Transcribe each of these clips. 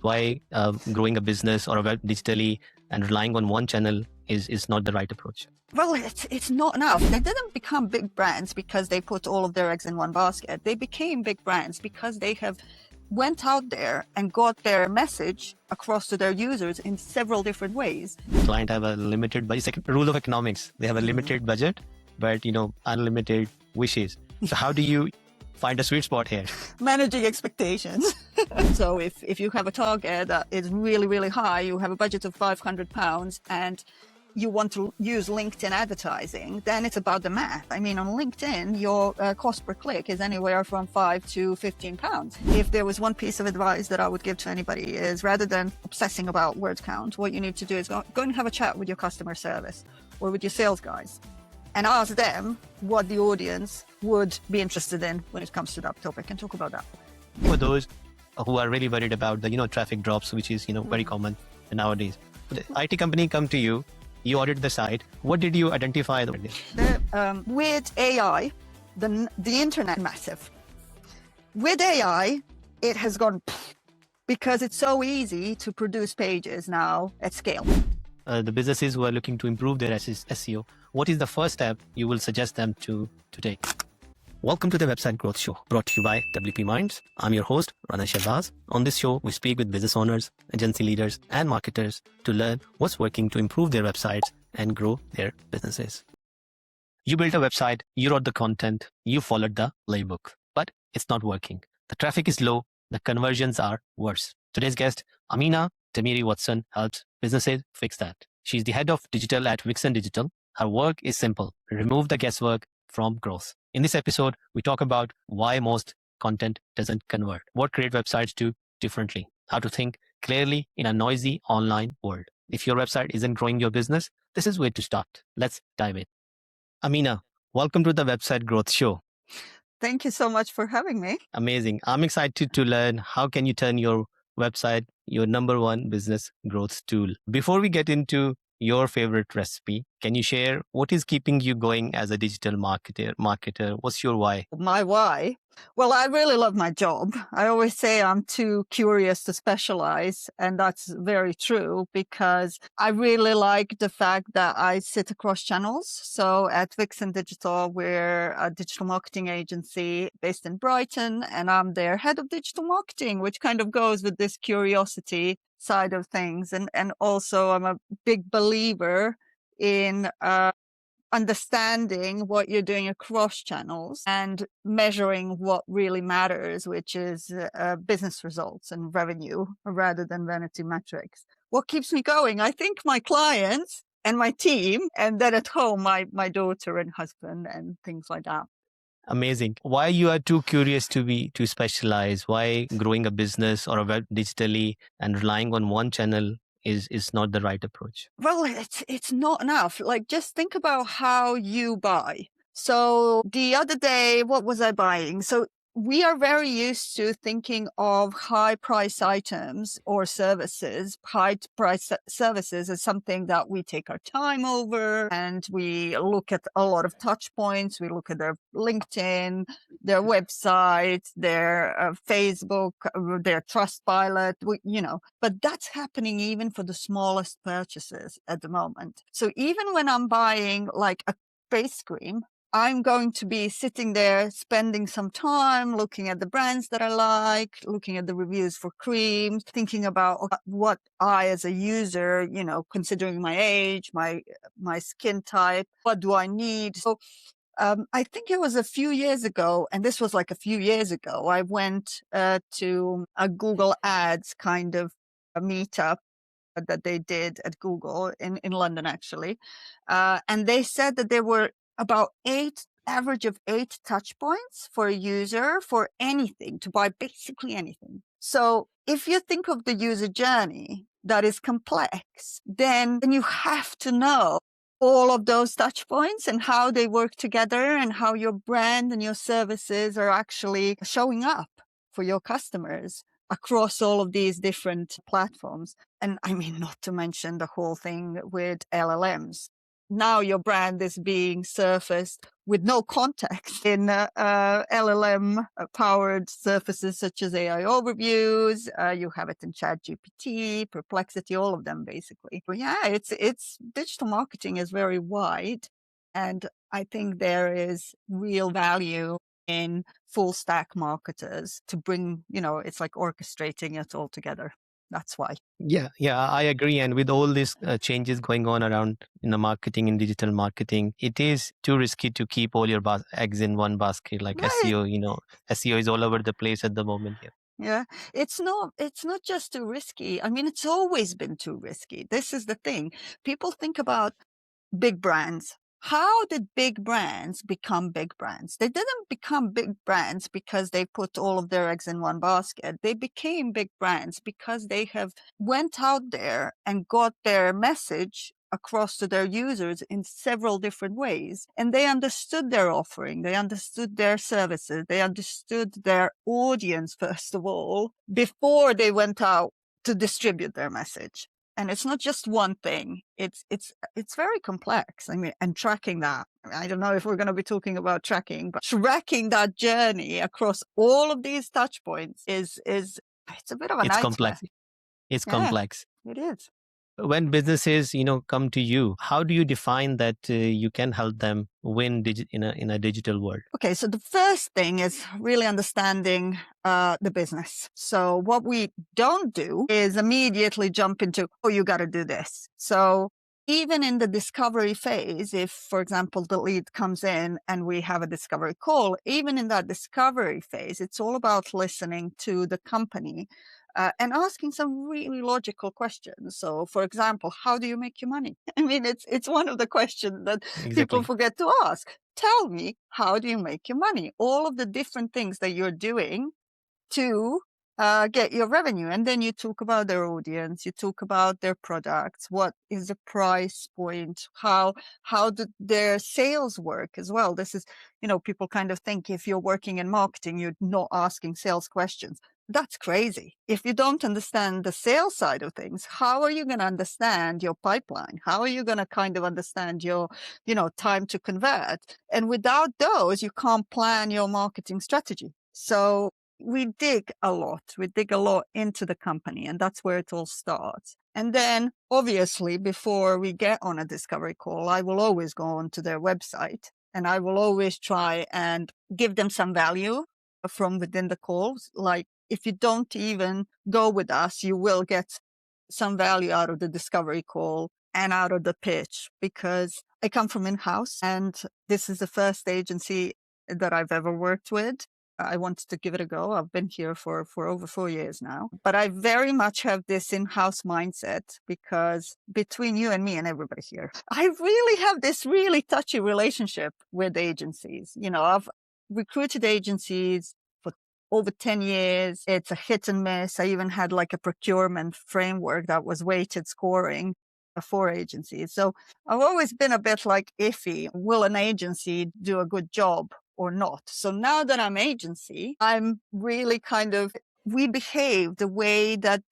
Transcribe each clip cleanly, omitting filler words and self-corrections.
why growing a business or a web digitally and relying on one channel is not the right approach? Well, it's not enough. They didn't become big brands because they put all of their eggs in one basket. They became big brands because they have went out there and got their message across to their users in several different ways. Client have a limited budget. Second rule of economics, they have a limited budget, but unlimited wishes. So how do you find a sweet spot here? Managing expectations. So if you have a target that is really, really high, you have a budget of £500 and you want to use LinkedIn advertising, then it's about the math. I mean, on LinkedIn, your cost per click is anywhere from £5 to £15. If there was one piece of advice that I would give to anybody is, rather than obsessing about word count, what you need to do is go and have a chat with your customer service or with your sales guys and ask them what the audience would be interested in when it comes to that topic and talk about that. For those who are really worried about the traffic drops, which is very common nowadays, the IT company come to you, you audit the site. What did you identify? With AI, the internet massive. With AI, it has gone because it's so easy to produce pages now at scale. The businesses who are looking to improve their SEO, what is the first step you will suggest them to take? Welcome to the Website Growth Show, brought to you by WP Minds. I'm your host, Rana Shahbaz. On this show, we speak with business owners, agency leaders, and marketers to learn what's working to improve their websites and grow their businesses. You built a website, you wrote the content, you followed the playbook, but it's not working. The traffic is low, the conversions are worse. Today's guest, Amina Tamiri Watson, helps businesses fix that. She's the head of digital at Vixen Digital. Her work is simple: remove the guesswork from growth. In this episode, we talk about why most content doesn't convert, what great websites do differently, how to think clearly in a noisy online world. If your website isn't growing your business, this is where to start. Let's dive in. Amina, welcome to the Website Growth Show. Thank you so much for having me. Amazing. I'm excited to learn how can you turn your website your number one business growth tool. Before we get into your favorite recipe, can you share what is keeping you going as a digital marketer? What's your why? My why? Well, I really love my job. I always say I'm too curious to specialize, and that's very true because I really like the fact that I sit across channels. So at Vixen Digital, we're a digital marketing agency based in Brighton, and I'm their head of digital marketing, which kind of goes with this curiosity side of things. And also I'm a big believer in understanding what you're doing across channels and measuring what really matters, which is business results and revenue rather than vanity metrics. What keeps me going? I think my clients and my team, and then at home, my daughter and husband and things like that. Amazing. Why you are too curious to specialize? Why growing a business or a web digitally and relying on one channel is not the right approach? Well, it's not enough. Like, just think about how you buy. So the other day, what was I buying? So we are very used to thinking of high price items or services, high price services as something that we take our time over and we look at a lot of touch points. We look at their LinkedIn, their website, their Facebook, their Trustpilot, but that's happening even for the smallest purchases at the moment. So even when I'm buying like a face cream, I'm going to be sitting there, spending some time looking at the brands that I like, looking at the reviews for creams, thinking about what I, as a user, considering my age, my skin type, what do I need? So I think it was a few years ago, and this was like a few years ago, I went to a Google Ads kind of a meetup that they did at Google in London, actually. And they said that there were about average of 8 touch points for a user for anything, to buy basically anything. So if you think of the user journey that is complex, then you have to know all of those touch points and how they work together and how your brand and your services are actually showing up for your customers across all of these different platforms. And I mean, not to mention the whole thing with LLMs. now your brand is being surfaced with no context in LLM powered surfaces such as AI overviews. You have it in ChatGPT, Perplexity, all of them basically. But yeah, it's digital marketing is very wide, and I think there is real value in full stack marketers to bring, it's like orchestrating it all together. That's why. Yeah, I agree. And with all these changes going on around marketing and digital marketing, it is too risky to keep all your eggs in one basket. Like Right. SEO, SEO is all over the place at the moment. Yeah. Yeah, it's not just too risky. I mean, it's always been too risky. This is the thing. People think about big brands. How did big brands become big brands? They didn't become big brands because they put all of their eggs in one basket. They became big brands because they have went out there and got their message across to their users in several different ways. And they understood their offering. They understood their services. They understood their audience, first of all, before they went out to distribute their message. And it's not just one thing. It's very complex. I mean, and tracking that. I don't know if we're going to be talking about tracking, but tracking that journey across all of these touch points is it's a bit of a It's nightmare. complex. It's Yeah, complex. it is. When businesses, come to you, how do you define that you can help them win in a digital world? Okay, so the first thing is really understanding the business. So what we don't do is immediately jump into, oh, you got to do this. So even in the discovery phase, if, for example, the lead comes in and we have a discovery call, even in that discovery phase, it's all about listening to the company and asking some really logical questions. So, for example, how do you make your money? I mean, it's one of the questions that people Exactly. forget to ask. Tell me, how do you make your money? All of the different things that you're doing to get your revenue. And then you talk about their audience, you talk about their products, what is the price point, how do their sales work as well. This is, people kind of think if you're working in marketing, you're not asking sales questions. That's crazy. If you don't understand the sales side of things, how are you going to understand your pipeline? How are you going to kind of understand your, time to convert? And without those, you can't plan your marketing strategy. So we dig a lot. We dig a lot into the company, and that's where it all starts. And then obviously, before we get on a discovery call, I will always go onto their website and I will always try and give them some value from within the calls. Like, if you don't even go with us, you will get some value out of the discovery call and out of the pitch, because I come from in-house and this is the first agency that I've ever worked with. I wanted to give it a go. I've been here for over 4 years now, but I very much have this in-house mindset, because between you and me and everybody here, I really have this really touchy relationship with agencies. I've recruited agencies for over 10 years. It's a hit and miss. I even had like a procurement framework that was weighted scoring for agencies. So I've always been a bit like iffy. Will an agency do a good job or not? So now that I'm agency, I'm really we behave the way that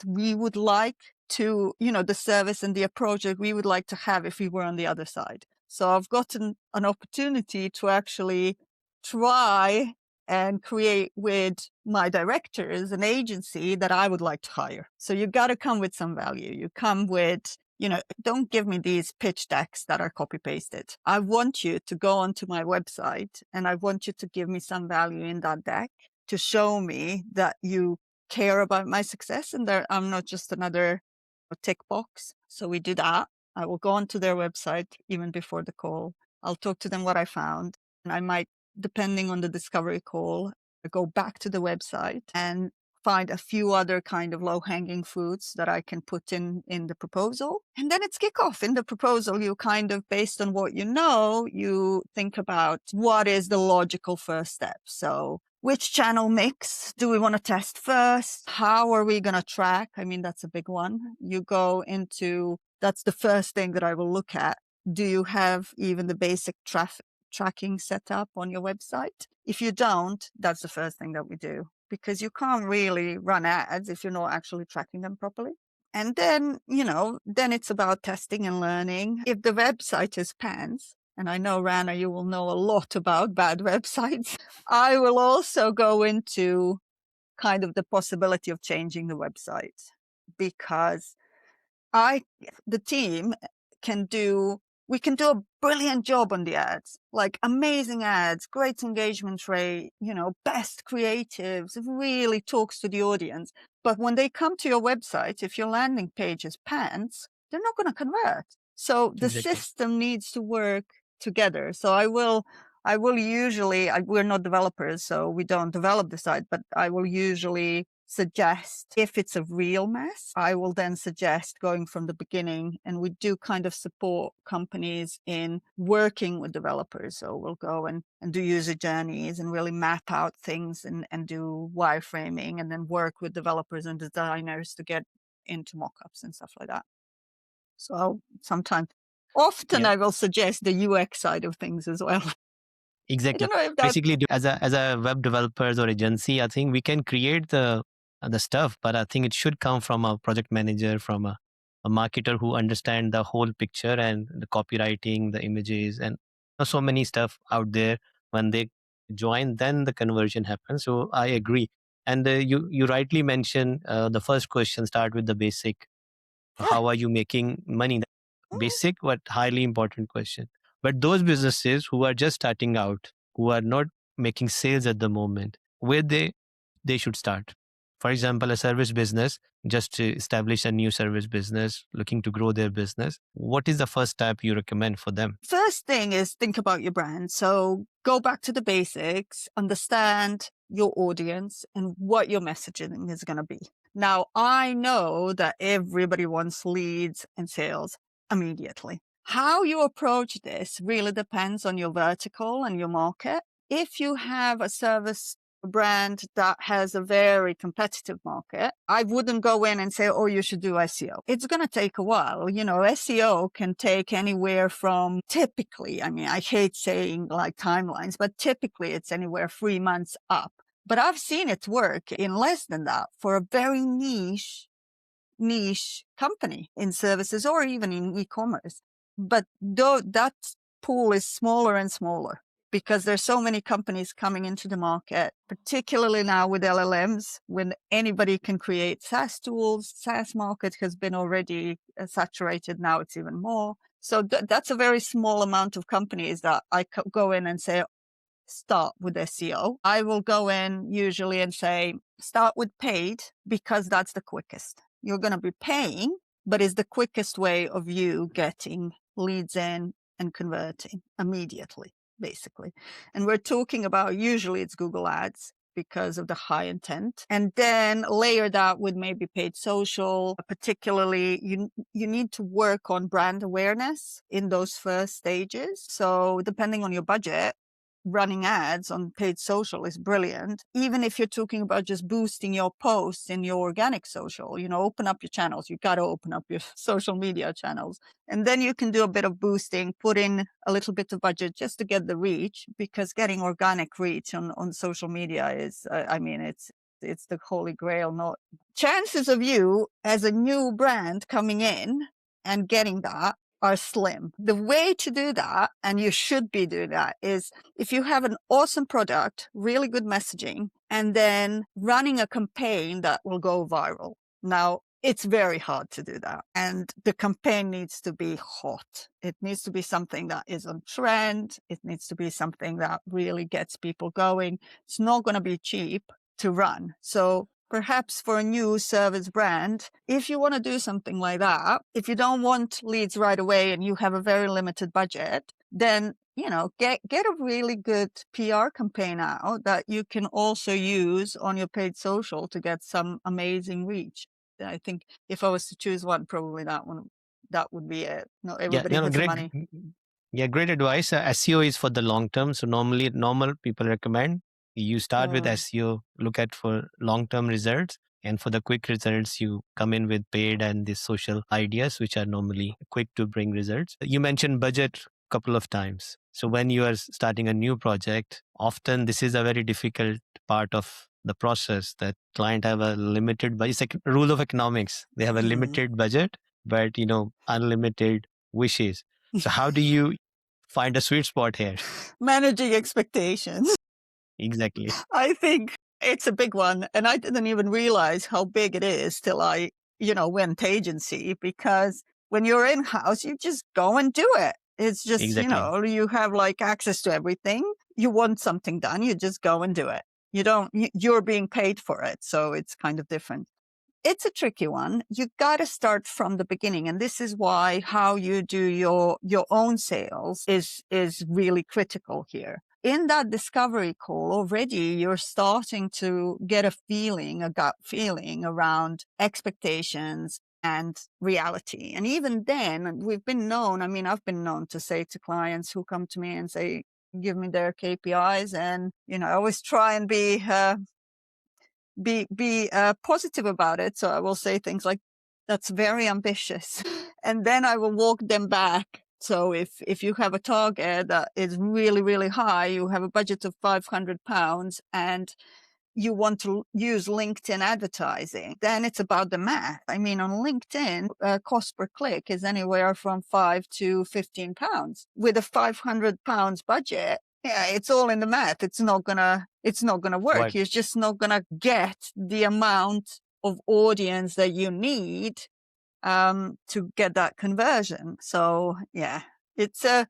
we would like to, the service and the approach that we would like to have if we were on the other side. So I've gotten an opportunity to actually try and create with my directors an agency that I would like to hire. So you got to come with some value. You come with, don't give me these pitch decks that are copy pasted. I want you to go onto my website and I want you to give me some value in that deck to show me that you care about my success and that I'm not just another tick box. So we do that. I will go onto their website even before the call. I'll talk to them what I found, and I might, depending on the discovery call, go back to the website and find a few other kind of low-hanging fruits that I can put in the proposal. And then it's kickoff. In the proposal, you kind of, based on what you think about what is the logical first step. So which channel mix do we want to test first? How are we going to track? I mean, that's a big one. You go into, that's the first thing that I will look at. Do you have even the basic tracking set up on your website? If you don't, that's the first thing that we do, because you can't really run ads if you're not actually tracking them properly. And then, then it's about testing and learning. If the website is pants, and I know, Rana, you will know a lot about bad websites, I will also go into kind of the possibility of changing the website, because the team we can do a brilliant job on the ads, like amazing ads, great engagement rate, best creatives, it really talks to the audience. But when they come to your website, if your landing page is pants, they're not going to convert. So the Exactly. system needs to work together. So I will usually, we're not developers, so we don't develop the site, but I will usually suggest, if it's a real mess, I will then suggest going from the beginning. And we do kind of support companies in working with developers. So we'll go and do user journeys and really map out things and do wireframing, and then work with developers and designers to get into mockups and stuff like that. So often Yeah. I will suggest the UX side of things as well. I Exactly. don't know if that. Basically, as a web developers or agency, I think we can create the stuff, but I think it should come from a project manager, from a marketer who understand the whole picture and the copywriting, the images, and so many stuff out there. When they join, then the conversion happens. So I agree. And you rightly mentioned the first question start with the basic. Yeah. How are you making money? Mm. Basic but highly important question. But those businesses who are just starting out, who are not making sales at the moment, where they should start? For example, a service business just to establish a new service business, looking to grow their business, what is the first step you recommend for them? First thing is think about your brand. So go back to the basics, understand your audience and what your messaging is going to be. Now, I know that everybody wants leads and sales immediately. How you approach this really depends on your vertical and your market. If you have a service brand that has a very competitive market, I wouldn't go in and say, oh, you should do SEO. It's going to take a while. SEO can take anywhere from typically, I mean, I hate saying like timelines, but typically it's anywhere 3 months up. But I've seen it work in less than that for a very niche company in services or even in e-commerce. But though that pool is smaller and smaller, because there's so many companies coming into the market, particularly now with LLMs, when anybody can create SaaS tools. SaaS market has been already saturated. Now it's even more. So that's a very small amount of companies that I go in and say, start with SEO. I will go in usually and say, start with paid, because that's the quickest. You're going to be paying, but it's the quickest way of you getting leads in and converting immediately, basically. And we're talking about, usually it's Google Ads because of the high intent. And then layer that with maybe paid social. Particularly, you need to work on brand awareness in those first stages. So depending on your budget, running ads on paid social is brilliant. Even if you're talking about just boosting your posts in your organic social, open up your channels. You got to open up your social media channels. And then you can do a bit of boosting, put in a little bit of budget just to get the reach, because getting organic reach on social media is, it's the holy grail. Not chances of you as a new brand coming in and getting that are slim. The way to do that, and you should be doing that, is if you have an awesome product, really good messaging, and then running a campaign that will go viral. Now, it's very hard to do that. And the campaign needs to be hot. It needs to be something that is on trend. It needs to be something that really gets people going. It's not going to be cheap to run. So perhaps for a new service brand, if you want to do something like that, if you don't want leads right away and you have a very limited budget, then, get a really good PR campaign out that you can also use on your paid social to get some amazing reach. I think if I was to choose one, probably that would be it. Not Yeah, everybody has the great. money. Yeah, great advice. SEO is for the long term. So normally, normal people recommend you start with SEO, look at for long term results, and for the quick results, you come in with paid and the social ideas, which are normally quick to bring results. You mentioned budget a couple of times. So when you are starting a new project, often this is a very difficult part of the process that client have a limited budget. It's like a rule of economics. They have a limited budget, but unlimited wishes. So how do you find a sweet spot here? Managing expectations. Exactly. I think it's a big one. And I didn't even realize how big it is till I, went agency, because when you're in house, you just go and do it. It's just, Exactly. You have like access to everything. You want something done, you just go and do it. You're being paid for it. So it's kind of different. It's a tricky one. You got to start from the beginning. And this is why how you do your own sales is really critical here. In that discovery call, already you're starting to get a gut feeling around expectations and reality. And even then, I've been known to say to clients who come to me and say, give me their KPIs. And, I always try and be positive about it. So I will say things like, that's very ambitious. And then I will walk them back. So if you have a target that is really, really high, you have a budget of £500 and you want to use LinkedIn advertising, then it's about the math. I mean, on LinkedIn, cost per click is anywhere from £5 to £15. With a £500 budget, yeah, it's all in the math. It's not gonna work. Right. You're just not gonna get the amount of audience that you need to get that conversion. So yeah, it's a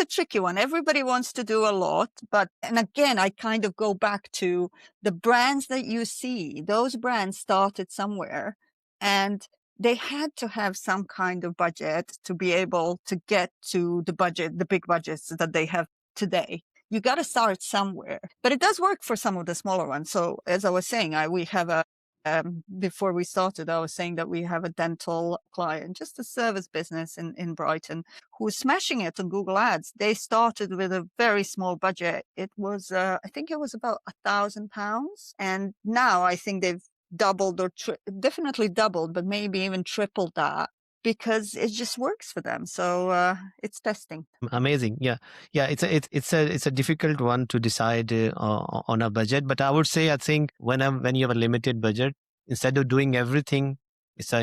tricky one. Everybody wants to do a lot, and again, I kind of go back to the brands that you see. Those brands started somewhere, and they had to have some kind of budget to be able to get to the big budgets that they have today. You got to start somewhere, but it does work for some of the smaller ones. So as I was saying, we have before we started, I was saying that we have a dental client, just a service business in Brighton, who's smashing it on Google Ads. They started with a very small budget. It was, I think it was about £1,000. And now I think they've doubled or definitely doubled, but maybe even tripled that, because it just works for them. So it's testing. Amazing. Yeah. It's a difficult one to decide on a budget, but I would say, I think when you have a limited budget, instead of doing everything, it's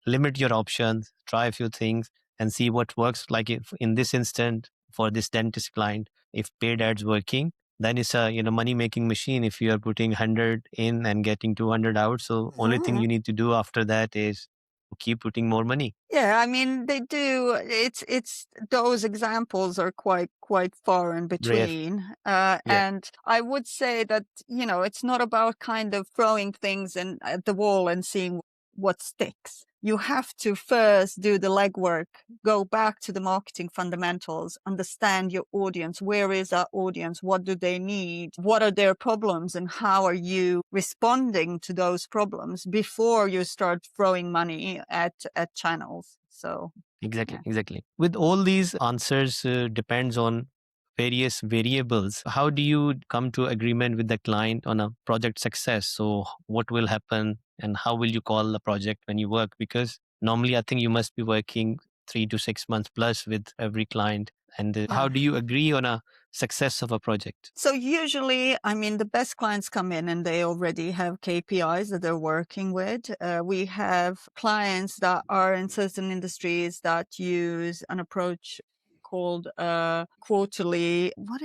limit your options, try a few things and see what works. Like if in this instant for this dentist client, if paid ads working, then it's a money making machine. If you are putting 100 in and getting 200 out, so only thing you need to do after that is keep putting more money. Yeah, I mean, they do. It's those examples are quite far in between. And I would say that, it's not about kind of throwing things at the wall and seeing what sticks. You have to first do the legwork, go back to the marketing fundamentals, understand your audience. Where is our audience? What do they need? What are their problems? And how are you responding to those problems before you start throwing money at channels? So Exactly. With all these answers depends on various variables. How do you come to agreement with the client on a project success? So what will happen and how will you call the project when you work? Because normally I think you must be working 3 to 6 months plus with every client. And how do you agree on a success of a project? So usually, I mean, the best clients come in and they already have KPIs that they're working with. We have clients that are in certain industries that use an approach called quarterly. What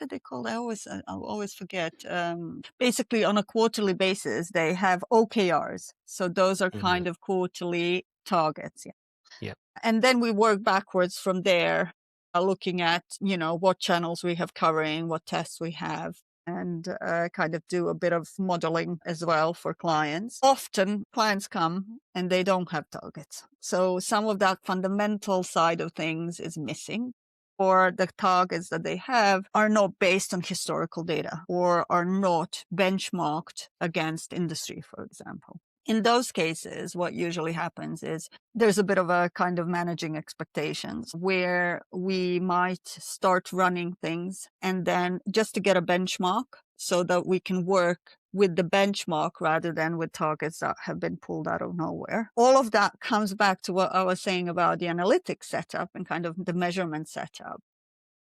are they called? I always forget. Basically, on a quarterly basis, they have OKRs. So those are kind of quarterly targets. Yeah. And then we work backwards from there, looking at, what channels we have covering, what tests we have, and kind of do a bit of modeling as well for clients. Often clients come and they don't have targets. So some of that fundamental side of things is missing, or the targets that they have are not based on historical data or are not benchmarked against industry, for example. In those cases, what usually happens is there's a bit of a kind of managing expectations where we might start running things and then just to get a benchmark so that we can work with the benchmark rather than with targets that have been pulled out of nowhere. All of that comes back to what I was saying about the analytics setup and kind of the measurement setup.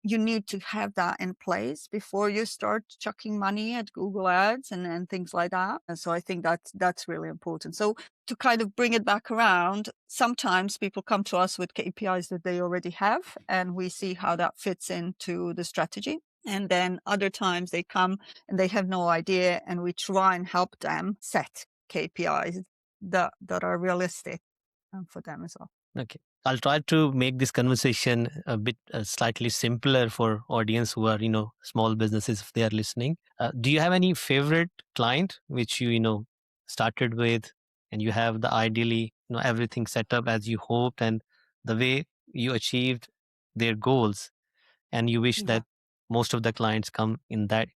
you need to have that in place before you start chucking money at Google Ads and things like that. And so I think that's really important. So to kind of bring it back around, sometimes people come to us with KPIs that they already have, and we see how that fits into the strategy. And then other times they come and they have no idea, and we try and help them set KPIs that are realistic for them as well. Okay. I'll try to make this conversation a bit slightly simpler for audience who are, small businesses if they are listening. Do you have any favorite client which you started with and you have the ideally, everything set up as you hoped and the way you achieved their goals, and you wish Yeah. that most of the clients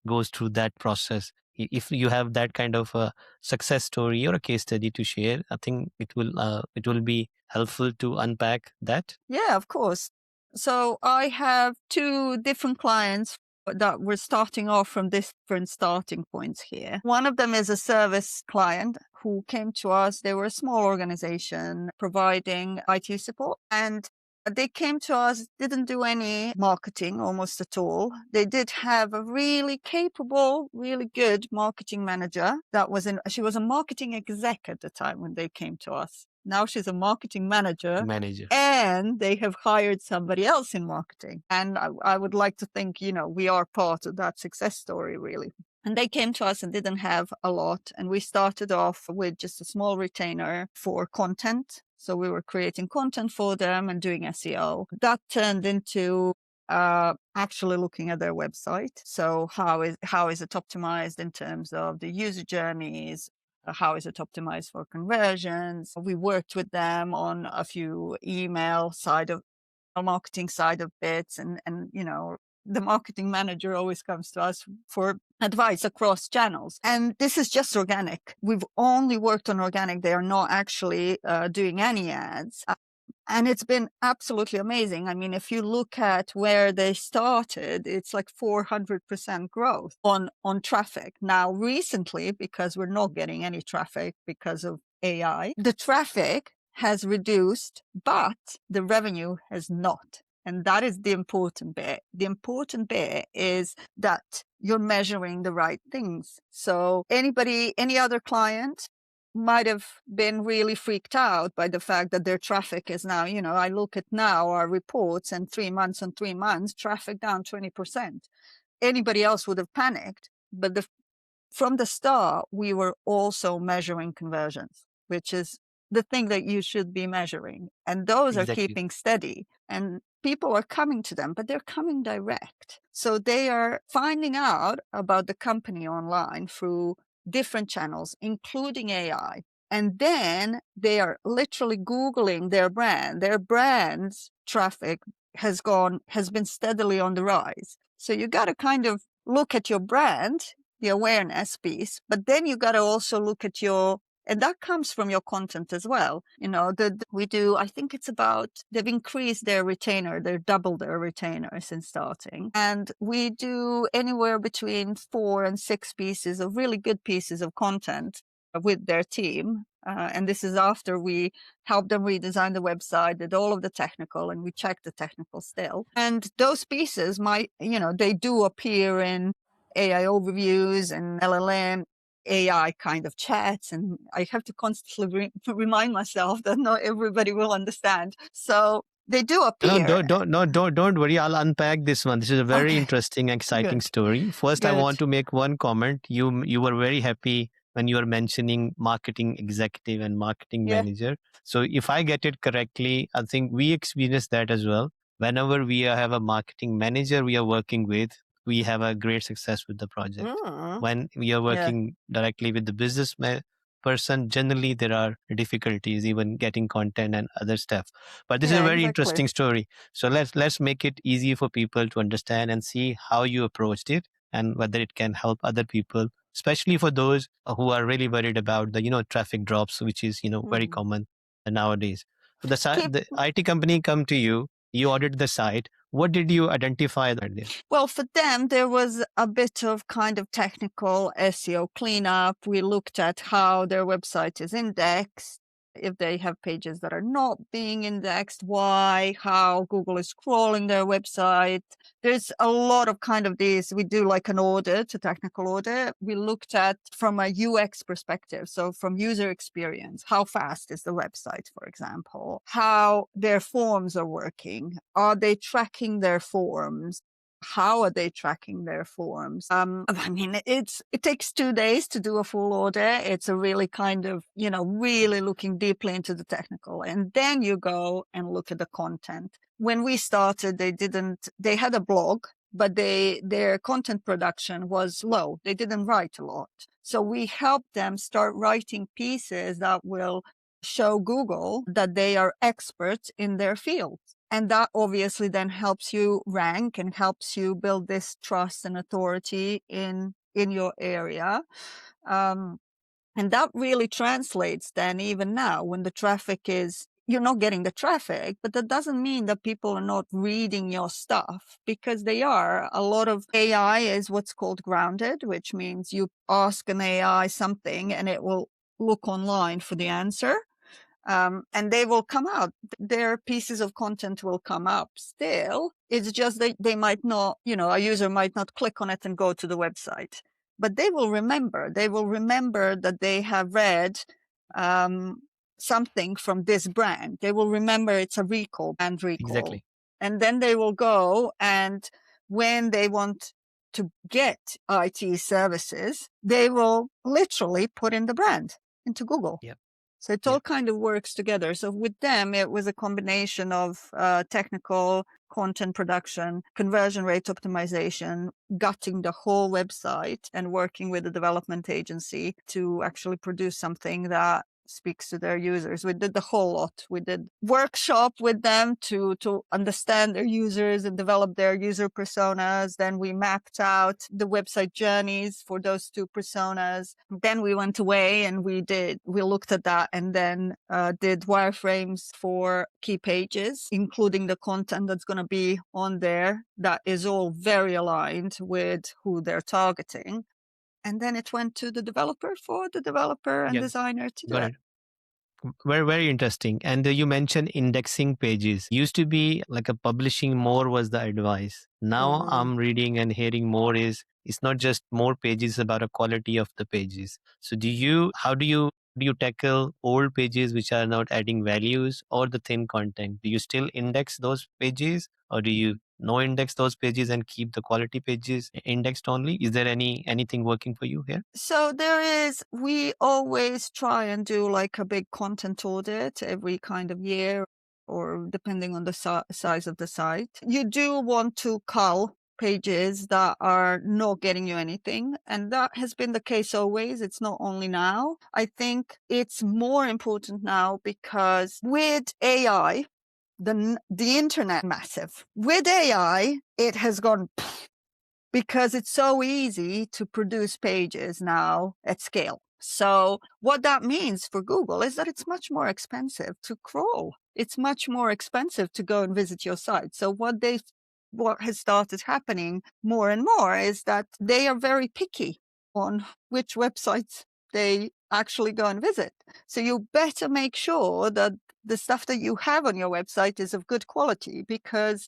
goes through that process? If you have that kind of a success story or a case study to share, I think it will be helpful to unpack that. Yeah, of course. So I have two different clients that were starting off from different starting points here. One of them is a service client who came to us. They were a small organization providing IT support, and they came to us, didn't do any marketing almost at all. They did have a really capable, really good marketing manager she was a marketing exec at the time when they came to us. Now she's a marketing manager, and they have hired somebody else in marketing. And I would like to think, we are part of that success story, really. And they came to us and didn't have a lot. And we started off with just a small retainer for content. So we were creating content for them and doing SEO. That turned into actually looking at their website. So how is it optimized in terms of the user journeys? How is it optimized for conversions? We worked with them on a few marketing side of bits, and the marketing manager always comes to us for advice across channels. And this is just organic. We've only worked on organic. They are not actually doing any ads. And it's been absolutely amazing. I mean, if you look at where they started, it's like 400% growth on traffic. Now, recently, because we're not getting any traffic because of AI, the traffic has reduced, but the revenue has not. And that is the important bit. The important bit is that you're measuring the right things. So any other client might have been really freaked out by the fact that their traffic is now, I look at now our reports, and 3 months on 3 months, traffic down 20%. Anybody else would have panicked. But from the start, we were also measuring conversions, which is the thing that you should be measuring. And those are keeping steady. And people are coming to them, but they're coming direct. So they are finding out about the company online through different channels, including AI. And then they are literally Googling their brand. Their brand's traffic has been steadily on the rise. So you got to kind of look at your brand, the awareness piece, but then you got to also look at and that comes from your content as well. We do, I think it's they've increased their retainer. They've doubled their retainer since starting. And we do anywhere between 4 and 6 pieces of really good pieces of content with their team. And this is after we helped them redesign the website, did all of the technical, and we checked the technical still. And those pieces they do appear in AI overviews and LLM AI kind of chats, and I have to constantly remind myself that not everybody will understand. So they do appear. Don't worry. I'll unpack this one. This is a very interesting, exciting story. First, I want to make one comment. You were very happy when you were mentioning marketing executive and marketing manager. So if I get it correctly, I think we experience that as well. Whenever we have a marketing manager we are working with, we have a great success with the project. When we are working directly with the business person, generally there are difficulties even getting content and other stuff. But this is a very interesting story. So let's make it easy for people to understand and see how you approached it and whether it can help other people, especially for those who are really worried about the traffic drops, which is very common nowadays. So the IT company come to you, you audit the site. What did you identify there? Well, for them, there was a bit of kind of technical SEO cleanup. We looked at how their website is indexed. if they have pages that are not being indexed, why, how Google is crawling their website. There's a lot of kind of these. We do like an audit, a technical audit. We looked at from a UX perspective. So from user experience, how fast is the website, for example, how their forms are working. Are they tracking their forms? How are they tracking their forms? I mean, it takes 2 days to do a full audit. It's a really kind of, really looking deeply into the technical. And then you go and look at the content. When we started, they had a blog, but their content production was low. They didn't write a lot. So we helped them start writing pieces that will show Google that they are experts in their field. And that obviously then helps you rank and helps you build this trust and authority in your area. And that really translates then even now when the traffic you're not getting the traffic, but that doesn't mean that people are not reading your stuff, because they are. A lot of AI is what's called grounded, which means you ask an AI something and it will look online for the answer. And they will come out. Their pieces of content will come up still. It's just they might not, a user might not click on it and go to the website, but they will remember. They will remember that they have read something from this brand. They will remember it's a brand recall. Exactly. And then they will go, and when they want to get IT services, they will literally put in the brand into Google. Yep. So it all kind of works together. So with them, it was a combination of technical content production, conversion rate optimization, gutting the whole website, and working with a development agency to actually produce something that speaks to their users. We did the whole lot. We did workshop with them to understand their users and develop their user personas. Then we mapped out the website journeys for those two personas. Then we went away and we looked at that, and then did wireframes for key pages, including the content that's going to be on there. That is all very aligned with who they're targeting. And then it went to the developer for the developer and designer to do Got it. it. Very, very interesting. And you mentioned indexing pages. Used to be like a publishing more was the advice. Now I'm reading and hearing more it's not just more pages, about a quality of the pages. So how do you tackle old pages which are not adding values, or the thin content? Do you still index those pages, or do you no index those pages and keep the quality pages indexed only? Is there anything working for you here? So we always try and do like a big content audit every kind of year, or depending on the size of the site. You do want to cull pages that are not getting you anything. And that has been the case always. It's not only now. I think it's more important now because with AI, the internet massive. With AI, it has gone because it's so easy to produce pages now at scale. So what that means for Google is that it's much more expensive to crawl. It's much more expensive to go and visit your site. So what has started happening more and more is that they are very picky on which websites they actually go and visit. So you better make sure that the stuff that you have on your website is of good quality, because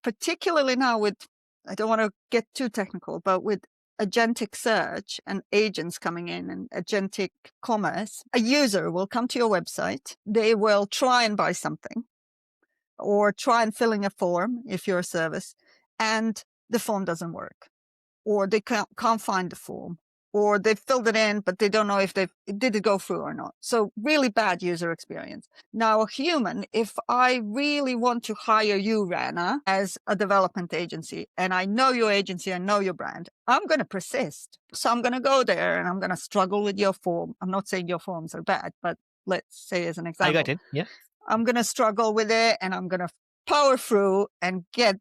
particularly now I don't want to get too technical, but with agentic search and agents coming in and agentic commerce, a user will come to your website. They will try and buy something or try and fill in a form if you're a service, and the form doesn't work, or they can't find the form, or they filled it in, but they don't know if did it go through or not. So really bad user experience. Now, a human, if I really want to hire you, Rana, as a development agency, and I know your agency, I know your brand, I'm going to persist. So I'm going to go there and I'm going to struggle with your form. I'm not saying your forms are bad, but let's say as an example. I got it. Yeah. I'm going to struggle with it and I'm going to power through and get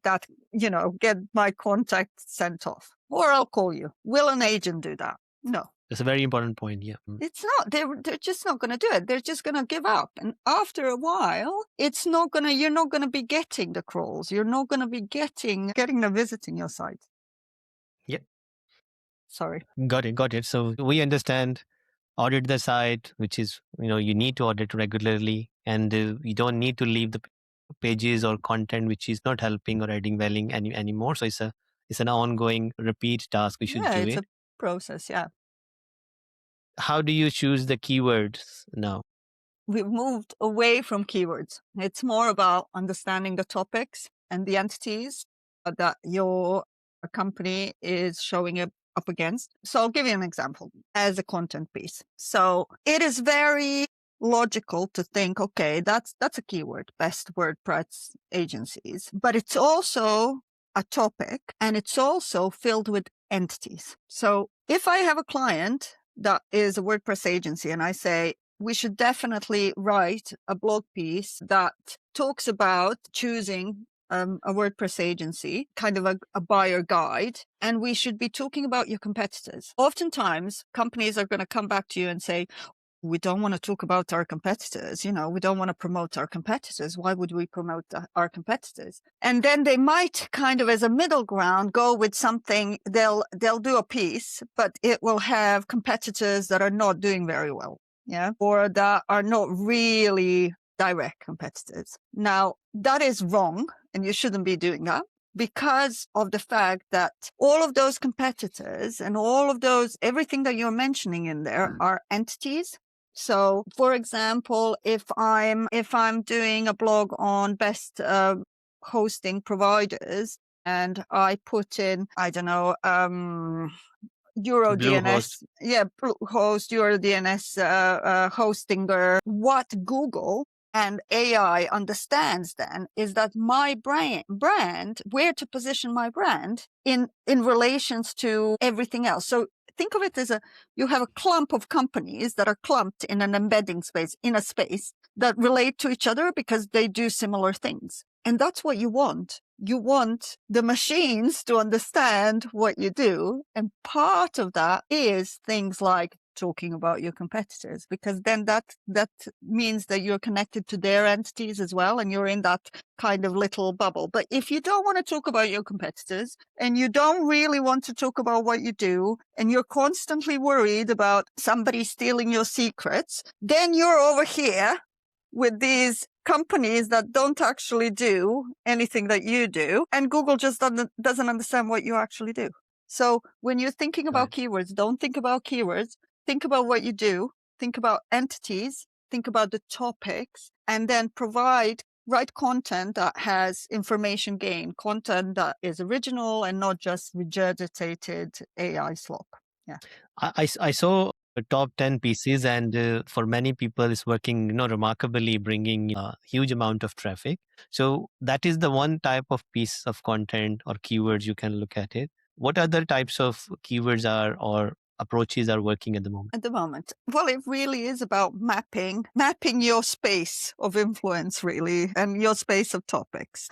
get my contact sent off. Or I'll call you. Will an agent do that? No. That's a very important point. Yeah. It's not. They're just not going to do it. They're just going to give up. And after a while, you're not going to be getting the crawls. You're not going to be getting them visiting your site. Yeah. Sorry. Got it. So we understand audit the site, which is, you need to audit regularly, and you don't need to leave the pages or content which is not helping or adding value anymore. So it's an ongoing repeat task. We should Yeah, do it's a it. process. Yeah. How do you choose the keywords now? We've moved away from keywords. It's more about understanding the topics and the entities that your company is showing up against. So I'll give you an example as a content piece. So it is very logical to think, okay, that's a keyword, best WordPress agencies, but it's also a topic and it's also filled with entities. So if I have a client that is a WordPress agency and I say, we should definitely write a blog piece that talks about choosing a WordPress agency, kind of a buyer guide, and we should be talking about your competitors. Oftentimes, companies are going to come back to you and say, we don't want to talk about our competitors. We don't want to promote our competitors. Why would we promote our competitors? And then they might kind of as a middle ground go with something. They'll do a piece, but it will have competitors that are not doing very well. Yeah. Or that are not really direct competitors. Now that is wrong and you shouldn't be doing that, because of the fact that all of those competitors and all of those, everything that you're mentioning in there are entities. So for example, if I'm doing a blog on best hosting providers and I put in, I don't know, Bluehost. EuroDNS, Bluehost, EuroDNS, Hostinger. What Google and AI understands then is that my brand, where to position my brand in relations to everything else. So think of it as you have a clump of companies that are clumped in an embedding space, in a space that relate to each other because they do similar things. And that's what you want. You want the machines to understand what you do. And part of that is things like talking about your competitors, because then that means that you're connected to their entities as well. And you're in that kind of little bubble. But if you don't want to talk about your competitors and you don't really want to talk about what you do, and you're constantly worried about somebody stealing your secrets, then you're over here with these companies that don't actually do anything that you do, and Google just doesn't understand what you actually do. So when you're thinking about keywords, don't think about keywords, think about what you do, think about entities, think about the topics, and then write content that has information gain, content that is original and not just regurgitated AI slop. Yeah. I saw the top 10 pieces, and for many people it's working remarkably, bringing a huge amount of traffic. So that is the one type of piece of content or keywords you can look at it. What other types of keywords or approaches are working at the moment? At the moment, well, it really is about mapping your space of influence, really, and your space of topics.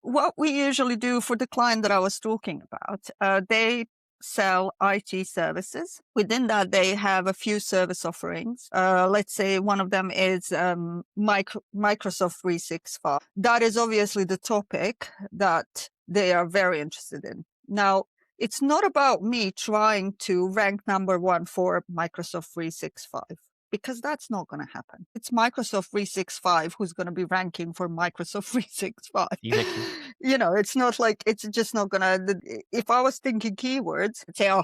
What we usually do for the client that I was talking about, they sell IT services. Within that, they have a few service offerings. Let's say one of them is Microsoft 365. That is obviously the topic that they are very interested in. Now, it's not about me trying to rank number one for Microsoft 365, because that's not going to happen. It's Microsoft 365 who's going to be ranking for Microsoft 365. Exactly. It's not like, it's just not going to, if I was thinking keywords, I'd say,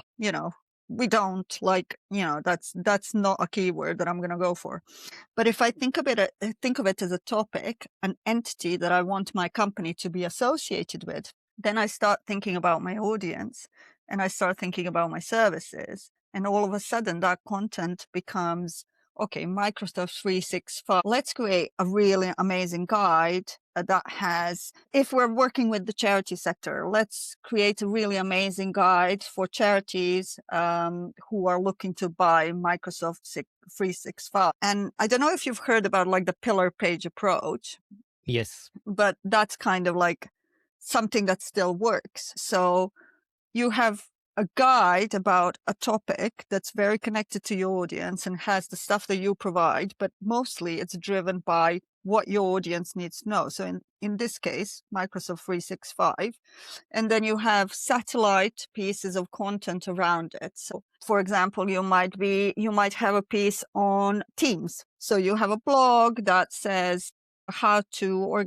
we don't like, that's not a keyword that I'm going to go for. But if I think of it as a topic, an entity that I want my company to be associated with, then I start thinking about my audience and I start thinking about my services. And all of a sudden that content becomes, okay, Microsoft 365. Let's create a really amazing guide that has, if we're working with the charity sector, let's create a really amazing guide for charities who are looking to buy Microsoft 365. And I don't know if you've heard about like the pillar page approach. Yes. But that's kind of like something that still works. So you have a guide about a topic that's very connected to your audience and has the stuff that you provide, but mostly it's driven by what your audience needs to know. So in this case, Microsoft 365, and then you have satellite pieces of content around it. So for example, you might have a piece on Teams. So you have a blog that says how to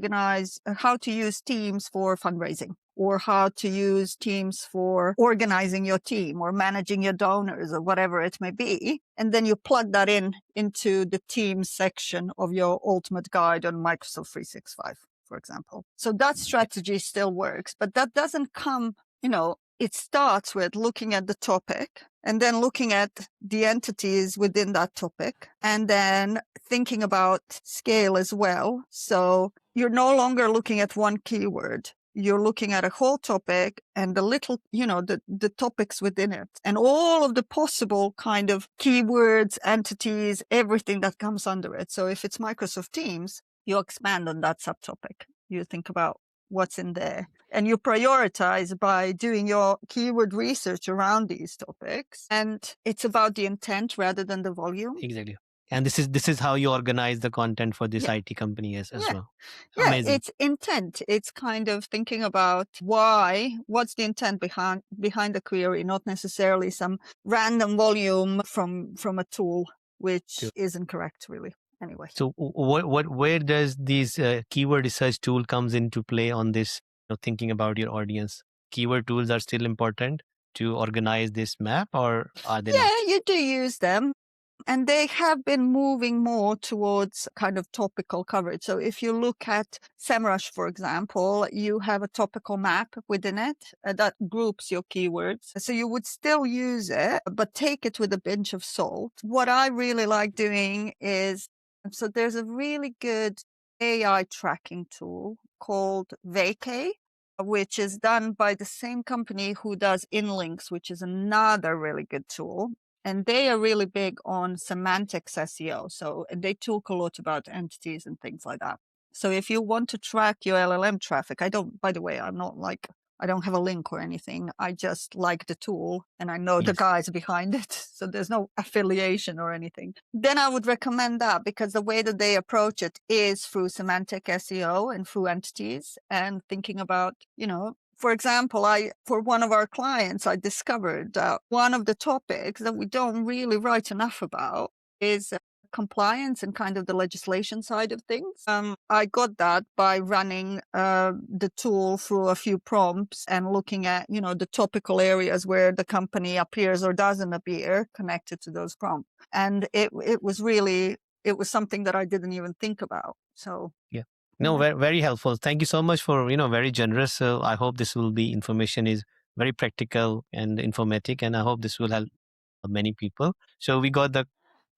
use Teams for fundraising, or how to use Teams for organizing your team or managing your donors or whatever it may be. And then you plug that into the Teams section of your ultimate guide on Microsoft 365, for example. So that strategy still works, but that doesn't come, it starts with looking at the topic and then looking at the entities within that topic, and then thinking about scale as well. So you're no longer looking at one keyword. You're looking at a whole topic and the little, the topics within it and all of the possible kind of keywords, entities, everything that comes under it. So if it's Microsoft Teams, you expand on that subtopic. You think about what's in there, and you prioritize by doing your keyword research around these topics. And it's about the intent rather than the volume. Exactly. And this is how you organize the content for this Yeah. IT company as Yeah. well. Yeah, Amazing. it's intent. It's kind of thinking about what's the intent behind the query, not necessarily some random volume from a tool, which True. isn't correct really. Anyway. So where does these keyword research tool comes into play on this, thinking about your audience? Keyword tools are still important to organize this map, or are they not? Yeah, you do use them. And they have been moving more towards kind of topical coverage. So if you look at SEMrush, for example, you have a topical map within it that groups your keywords. So you would still use it, but take it with a pinch of salt. What I really like doing is, so there's a really good AI tracking tool called Vacay, which is done by the same company who does InLinks, which is another really good tool. And they are really big on semantics SEO. So they talk a lot about entities and things like that. So if you want to track your LLM traffic, by the way, I don't have a link or anything. I just like the tool and I know the Yes. guys behind it. So there's no affiliation or anything. Then I would recommend that, because the way that they approach it is through semantic SEO and through entities and thinking about, for example, for one of our clients, I discovered one of the topics that we don't really write enough about is compliance and kind of the legislation side of things. I got that by running the tool through a few prompts and looking at, the topical areas where the company appears or doesn't appear connected to those prompts. And it was something that I didn't even think about. So Yeah. No, very, very helpful. Thank you so much for, very generous. So I hope this will be information is very practical and informative, and I hope this will help many people. So we got the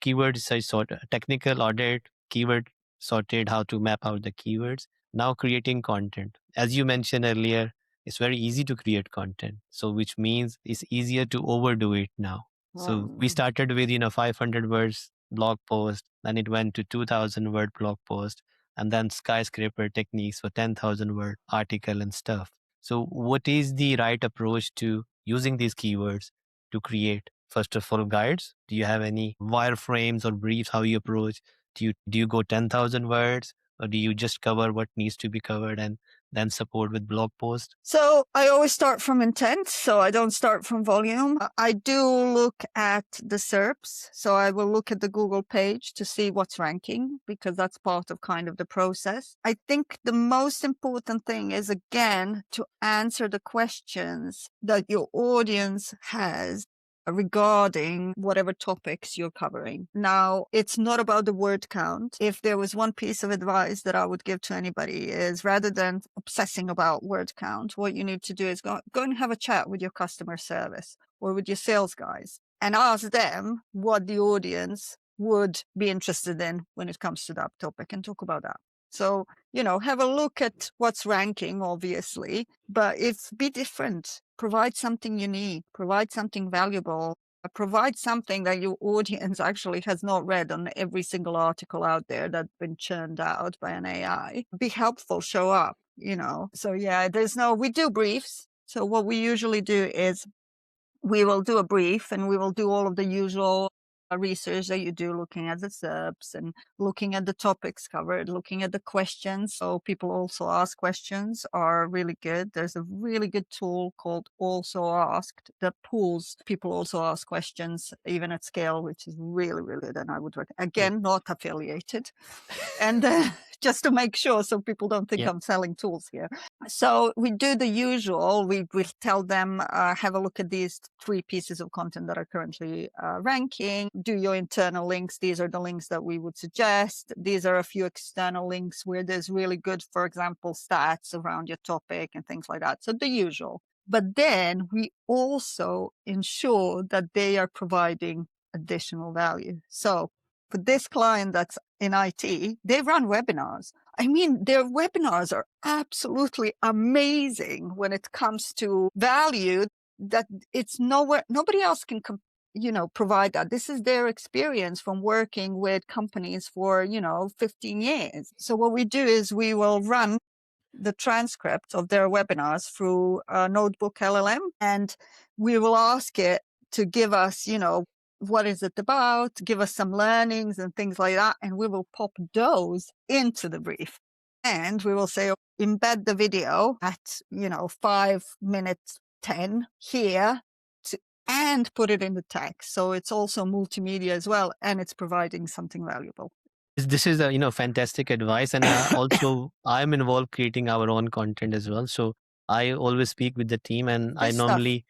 keyword research technical audit, keyword sorted, how to map out the keywords. Now creating content. As you mentioned earlier, it's very easy to create content. So which means it's easier to overdo it now. So we started with, 500 words blog post, then it went to 2000 word blog post, and then skyscraper techniques for 10,000 word article and stuff. So what is the right approach to using these keywords to create, first of all, guides? Do you have any wireframes or briefs how you approach? Do you go 10,000 words, or do you just cover what needs to be covered and then support with blog post? So I always start from intent. So I don't start from volume. I do look at the SERPs. So I will look at the Google page to see what's ranking, because that's part of kind of the process. I think the most important thing is, again, to answer the questions that your audience has regarding whatever topics you're covering. Now, it's not about the word count. If there was one piece of advice that I would give to anybody is, rather than obsessing about word count, what you need to do is go and have a chat with your customer service or with your sales guys and ask them what the audience would be interested in when it comes to that topic and talk about that. So, have a look at what's ranking, obviously, but be different. Provide something unique, provide something valuable, provide something that your audience actually has not read on every single article out there that's been churned out by an AI. Be helpful, show up, So yeah, we do briefs. So what we usually do is we will do a brief and we will do all of the usual research that you do, looking at the SERPs and looking at the topics covered, looking at the questions. So people also ask questions are really good. There's a really good tool called Also Asked that pulls people also ask questions even at scale, which is really, really good. And I would recommend, again, not affiliated. And just to make sure so people don't think Yeah. I'm selling tools here. So we do the usual. We tell them, have a look at these 3 pieces of content that are currently ranking. Do your internal links. These are the links that we would suggest. These are a few external links where there's really good, for example, stats around your topic and things like that. So the usual. But then we also ensure that they are providing additional value. So for this client that's in IT, they run webinars. I mean, their webinars are absolutely amazing when it comes to value that it's nowhere, nobody else can, provide that. This is their experience from working with companies for, 15 years. So what we do is we will run the transcript of their webinars through a notebook LLM, and we will ask it to give us, what is it about, give us some learnings and things like that. And we will pop those into the brief. And we will say, embed the video at, 5 minutes 10 here and put it in the text. So it's also multimedia as well. And it's providing something valuable. This is a fantastic advice, and also I'm involved creating our own content as well. So I always speak with the team, and I This stuff. normally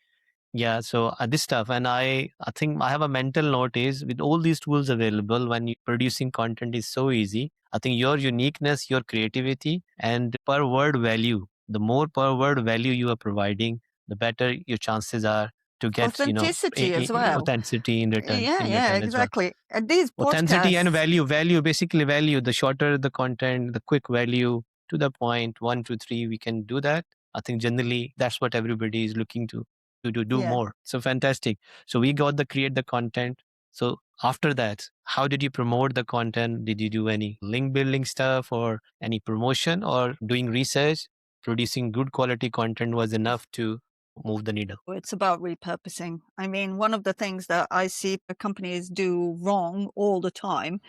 so this stuff, and I think I have a mental note is with all these tools available when you producing content is so easy. I think your uniqueness, your creativity, and per word value. The more per word value you are providing, the better your chances are to get Authenticity as well. authenticity in return. Yeah, As well. exactly. And these Authenticity and podcasts, value, basically value. The shorter the content, the quick value, to the point, 1 to 3, we can do that. I think generally that's what everybody is looking to do yeah. more. So fantastic. So we got the create the content. So after that, how did you promote the content? Did you do any link building stuff or any promotion, or doing research? Producing good quality content was enough to move the needle. It's about repurposing. I mean, one of the things that I see companies do wrong all the time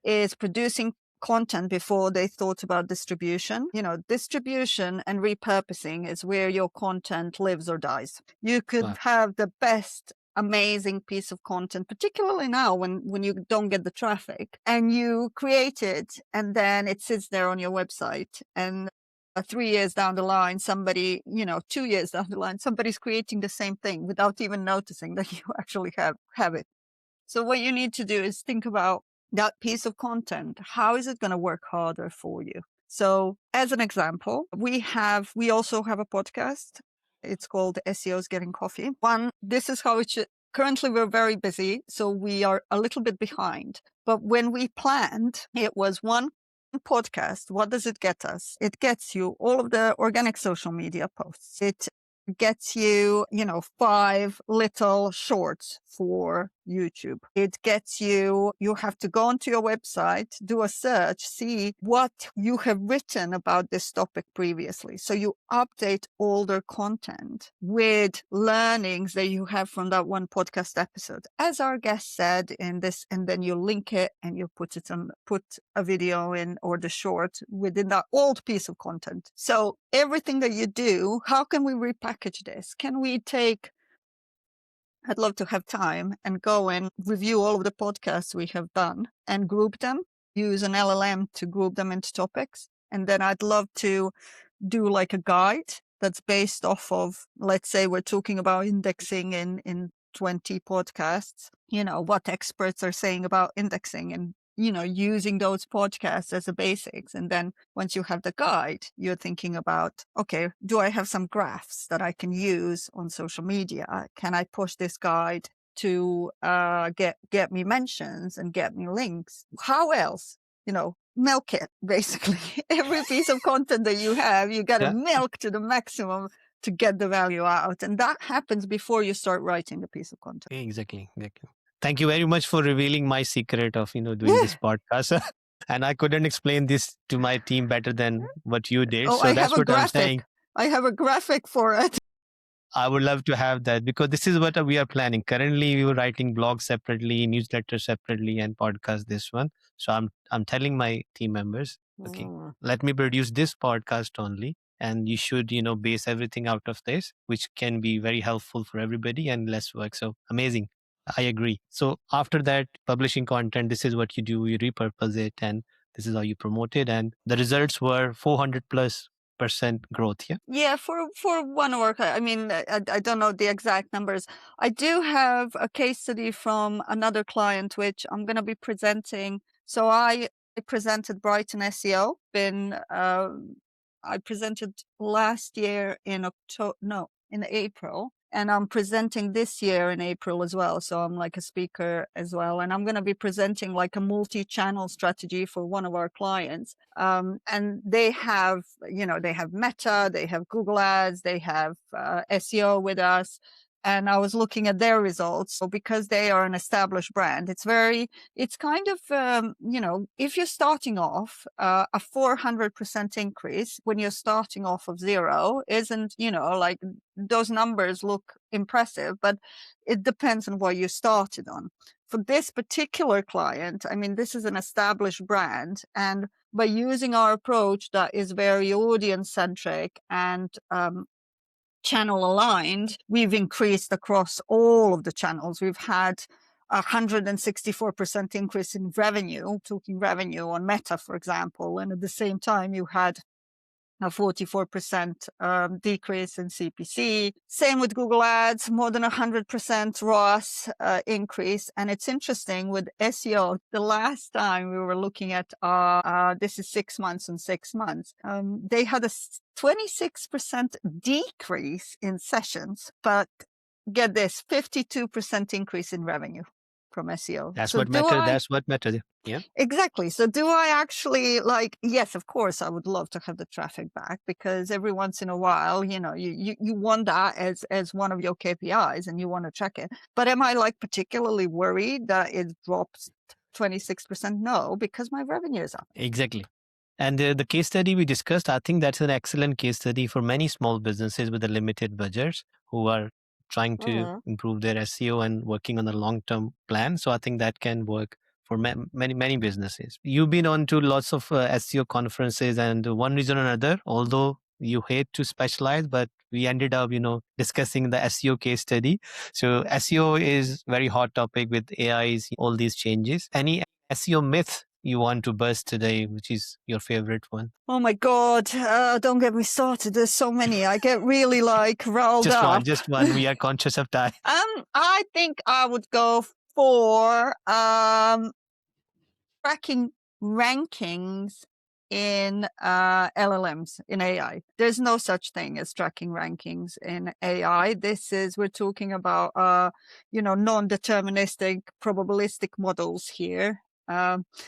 is producing content before they thought about distribution. Distribution and repurposing is where your content lives or dies. You could Wow. have the best amazing piece of content, particularly now when you don't get the traffic, and you create it and then it sits there on your website, and 3 years down the line, somebody, 2 years down the line, somebody's creating the same thing without even noticing that you actually have it. So what you need to do is think about that piece of content. How is it going to work harder for you? So as an example, we also have a podcast. It's called SEO's Getting Coffee. This is how it should. Currently, we're very busy, so we are a little bit behind. But when we planned, it was one podcast. What does it get us? It gets you all of the organic social media posts. It gets you, 5 little shorts for YouTube. It gets you have to go onto your website, do a search, see what you have written about this topic previously. So you update older content with learnings that you have from that one podcast episode. As our guest said in this, and then you link it and you put a video in, or the short within that old piece of content. So everything that you do, how can we repackage this? Can we I'd love to have time and go and review all of the podcasts we have done and group them, use an LLM to group them into topics. And then I'd love to do like a guide that's based off of, let's say we're talking about indexing in 20 podcasts, what experts are saying about indexing, and using those podcasts as a basics. And then once you have the guide, you're thinking about, okay, do I have some graphs that I can use on social media? Can I push this guide to get me mentions and get me links? How else? Milk it, basically. Every piece of content that you have, you got to milk to the maximum to get the value out. And that happens before you start writing the piece of content. Exactly. Thank you very much for revealing my secret of, doing this podcast. And I couldn't explain this to my team better than what you did. Oh, so I that's have a what I'm graphic. saying. I have a graphic for it. I would love to have that, because this is what we are planning. Currently, we were writing blogs separately, newsletters separately, and podcast this one. So I'm telling my team members, okay, let me produce this podcast only, and you should, base everything out of this, which can be very helpful for everybody and less work. So amazing. I agree. So after that, publishing content, this is what you do. You repurpose it, and this is how you promote it. And the results were 400+% growth. Yeah. Yeah, for one work, I mean, I don't know the exact numbers. I do have a case study from another client, which I'm going to be presenting. So I presented Brighton SEO. I presented last year in in April. And I'm presenting this year in April as well. So I'm like a speaker as well. And I'm going to be presenting like a multi-channel strategy for one of our clients. And they have, they have Meta, they have Google Ads, they have SEO with us. And I was looking at their results. So because they are an established brand, it's kind of, if you're starting off, a 400% increase when you're starting off of zero isn't, like those numbers look impressive, but it depends on what you started on. For this particular client, I mean, this is an established brand, and by using our approach that is very audience centric and channel aligned, we've increased across all of the channels. We've had 164% increase in revenue, talking revenue on Meta, for example. And at the same time, you had a 44% decrease in CPC. Same with Google Ads, more than 100% ROAS increase. And it's interesting with SEO, the last time we were looking at, this is 6 months and 6 months, they had a 26% decrease in sessions, but get this, 52% increase in revenue from SEO. That's what matters. That's what matters. Yeah. Exactly. So do I actually yes, of course, I would love to have the traffic back, because every once in a while, you want that as one of your KPIs and you want to check it. But am I particularly worried that it drops 26%? No, because my revenue is up. Exactly. And the case study we discussed, I think that's an excellent case study for many small businesses with a limited budgets who are trying to improve their SEO and working on a long-term plan. So I think that can work for many businesses. You've been on to lots of SEO conferences, and one reason or another, although you hate to specialize, but we ended up, discussing the SEO case study. So SEO is very hot topic with AIs, all these changes. Any SEO myth you want to burst today, which is your favorite one? Oh my God, don't get me started. There's so many. I get really riled up. Just one. We are conscious of time. I think I would go for tracking rankings in LLMs, in AI. There's no such thing as tracking rankings in AI. We're talking about, non-deterministic, probabilistic models here.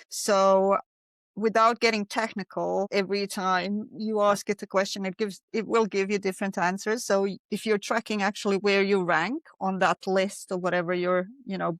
So without getting technical, every time you ask it a question, it will give you different answers. So if you're tracking actually where you rank on that list of whatever your,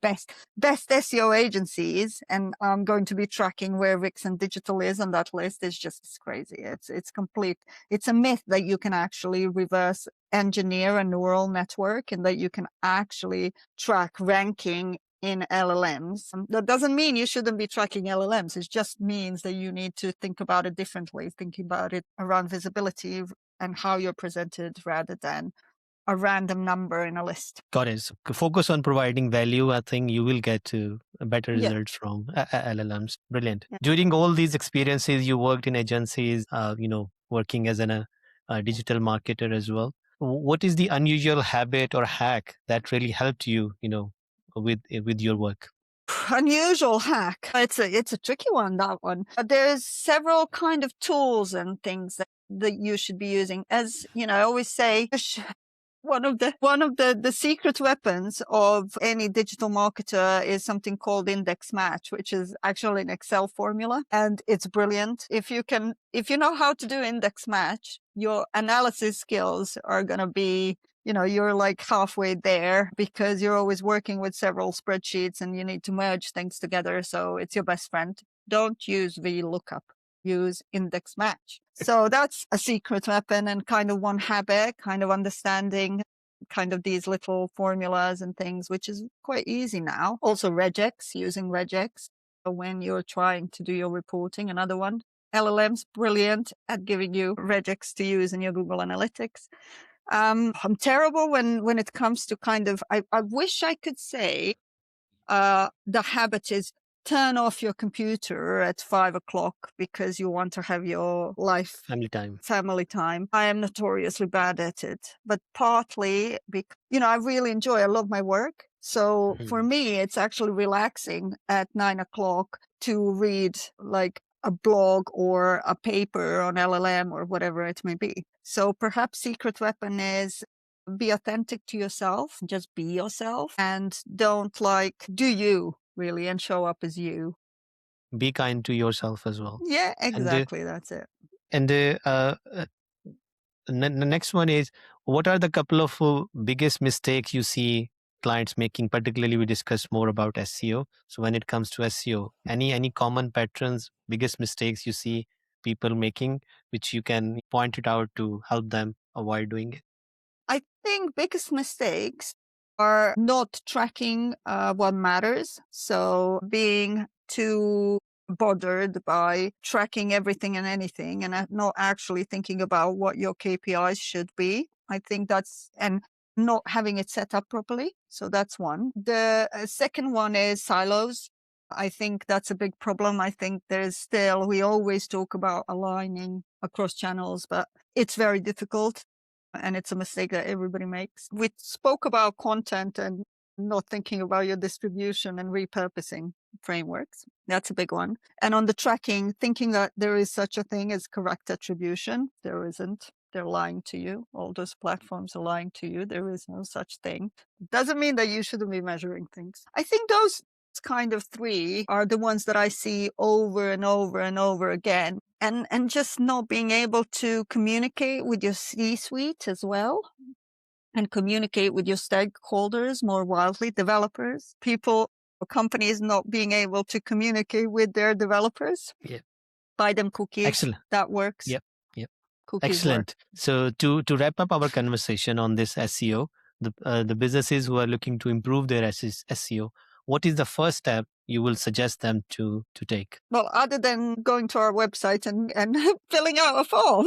best SEO agencies, and I'm going to be tracking where Vixen Digital is on that list, is just crazy. It's complete. It's a myth that you can actually reverse engineer a neural network and that you can actually track ranking in LLMs. That doesn't mean you shouldn't be tracking LLMs. It just means that you need to think about it differently, thinking about it around visibility and how you're presented rather than a random number in a list. Got it. So focus on providing value. I think you will get to better results from LLMs. Brilliant. Yeah. During all these experiences, you worked in agencies, working as a digital marketer as well. What is the unusual habit or hack that really helped you, with your work? Unusual hack. It's a tricky one, that one. There's several kind of tools and things that you should be using. As I always say, one of the secret weapons of any digital marketer is something called index match, which is actually an Excel formula, and it's brilliant. If you know how to do index match, your analysis skills are going to be, you're halfway there, because you're always working with several spreadsheets and you need to merge things together. So it's your best friend. Don't use VLOOKUP. Use index match. So that's a secret weapon and kind of one habit, kind of understanding kind of these little formulas and things, which is quite easy now. Also regex, using regex when you're trying to do your reporting. Another one. LLM's brilliant at giving you regex to use in your Google Analytics. I'm terrible when it comes to kind of, I wish I could say the habit is turn off your computer at 5 o'clock because you want to have your family time. I am notoriously bad at it, but partly because, I love my work. So for me, it's actually relaxing at 9 o'clock to read like a blog or a paper on LLM or whatever it may be. So perhaps secret weapon is be authentic to yourself, just be yourself, and don't do you really and show up as you. Be kind to yourself as well. Yeah, exactly. That's it. And the next one is, what are the couple of biggest mistakes you see clients making? Particularly, we discussed more about SEO. So when it comes to SEO, any common patterns, biggest mistakes you see people making, which you can point it out to help them avoid doing it? I think biggest mistakes are not tracking what matters. So being too bothered by tracking everything and anything and not actually thinking about what your KPIs should be. I think and not having it set up properly. So that's one. The second one is silos. I think that's a big problem. I think we always talk about aligning across channels, but it's very difficult. And it's a mistake that everybody makes. We spoke about content and not thinking about your distribution and repurposing frameworks. That's a big one. And on the tracking, thinking that there is such a thing as correct attribution. There isn't. They're lying to you. All those platforms are lying to you. There is no such thing. Doesn't mean that you shouldn't be measuring things. I think those kind of three are the ones that I see over and over and over again. And just not being able to communicate with your C-suite as well and communicate with your stakeholders more widely, developers, people, companies not being able to communicate with their developers. Yeah. Buy them cookies. Excellent. That works. Yep. Cookies Excellent. work. So to wrap up our conversation on this SEO, the businesses who are looking to improve their SEO, what is the first step you will suggest them to take? Well, other than going to our website and filling out a form.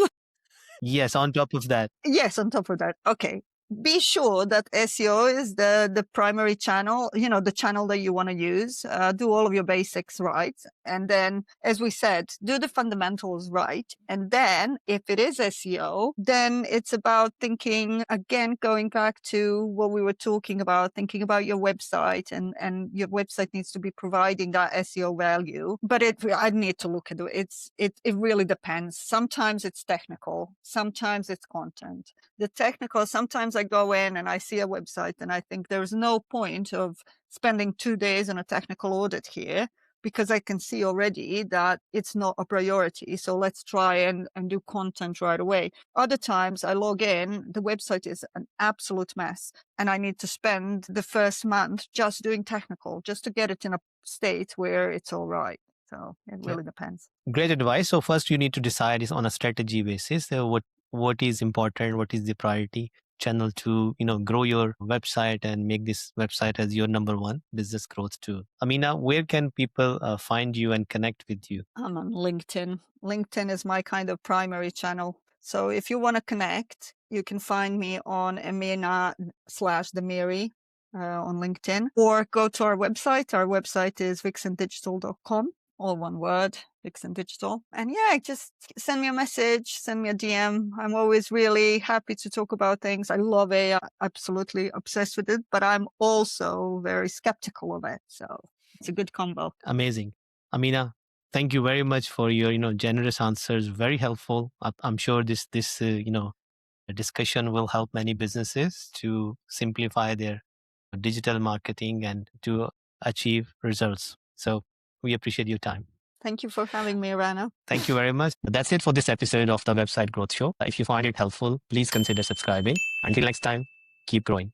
Yes, on top of that. Yes, on top of that. Okay. Be sure that SEO is the primary channel, the channel that you want to use. Do all of your basics right. And then, as we said, do the fundamentals right. And then if it is SEO, then it's about thinking, again, going back to what we were talking about, thinking about your website and your website needs to be providing that SEO value. But I need to look at it. It really depends. Sometimes it's technical. Sometimes it's content. The technical, sometimes I go in and I see a website and I think there's no point of spending 2 days on a technical audit here because I can see already that it's not a priority. So let's try and do content right away. Other times I log in, the website is an absolute mess and I need to spend the first month just doing technical, just to get it in a state where it's all right. So it really depends. Great advice. So first you need to decide is on a strategy basis, what is important, what is the priority channel to grow your website and make this website as your number one business growth tool. Amina, where can people find you and connect with you? I'm on LinkedIn. LinkedIn is my kind of primary channel. So if you want to connect, you can find me on Amina/Demiri on LinkedIn, or go to our website. Our website is vixendigital.com. All one word, Vixen Digital. And just send me a message, send me a DM. I'm always really happy to talk about things. I love AI, absolutely obsessed with it, but I'm also very skeptical of it. So it's a good combo. Amazing. Amina, thank you very much for your, generous answers. Very helpful. I'm sure this discussion will help many businesses to simplify their digital marketing and to achieve results. So we appreciate your time. Thank you for having me, Rana. Thank you very much. That's it for this episode of the Website Growth Show. If you find it helpful, please consider subscribing. Until next time, keep growing.